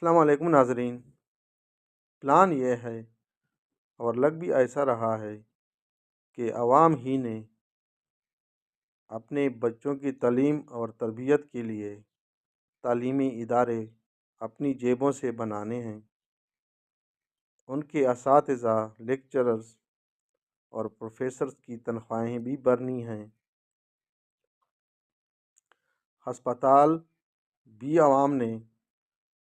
السلام علیکم ناظرین۔ پلان یہ ہے اور لگ بھی ایسا رہا ہے کہ عوام ہی نے اپنے بچوں کی تعلیم اور تربیت کے لیے تعلیمی ادارے اپنی جیبوں سے بنانے ہیں۔ ان کے اساتذہ، لیکچررز اور پروفیسرز کی تنخواہیں بھی بھرنی ہیں۔ ہسپتال بھی عوام نے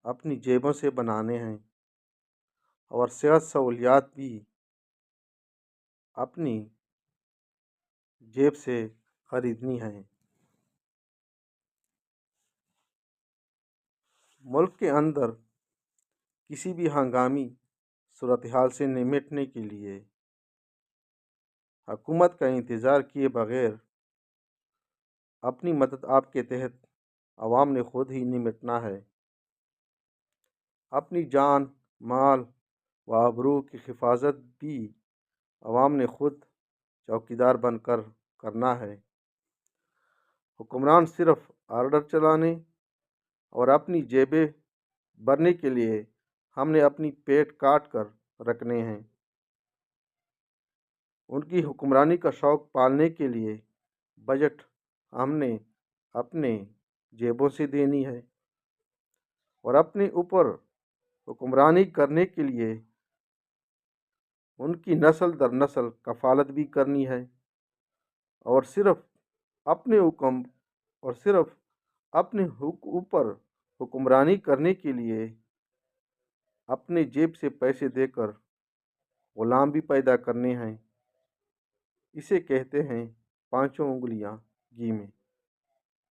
اپنی جیبوں سے بنانے ہیں اور صحت سہولیات بھی اپنی جیب سے خریدنی ہیں۔ ملک کے اندر کسی بھی ہنگامی صورتحال سے نمٹنے کے لیے حکومت کا انتظار کیے بغیر اپنی مدد آپ کے تحت عوام نے خود ہی نمٹنا ہے۔ اپنی جان، مال و آبرو کی حفاظت بھی عوام نے خود چوکیدار بن کر کرنا ہے۔ حکمران صرف آرڈر چلانے اور اپنی جیبیں بھرنے کے لیے ہم نے اپنی پیٹ کاٹ کر رکھنے ہیں۔ ان کی حکمرانی کا شوق پالنے کے لیے بجٹ ہم نے اپنے جیبوں سے دینی ہے اور اپنے اوپر حکمرانی کرنے کے لیے ان کی نسل در نسل کفالت بھی کرنی ہے اور صرف اپنے حکم اور صرف اپنے اوپر حکمرانی کرنے کے لیے اپنے جیب سے پیسے دے کر غلام بھی پیدا کرنے ہیں۔ اسے کہتے ہیں پانچوں انگلیاں گھی میں۔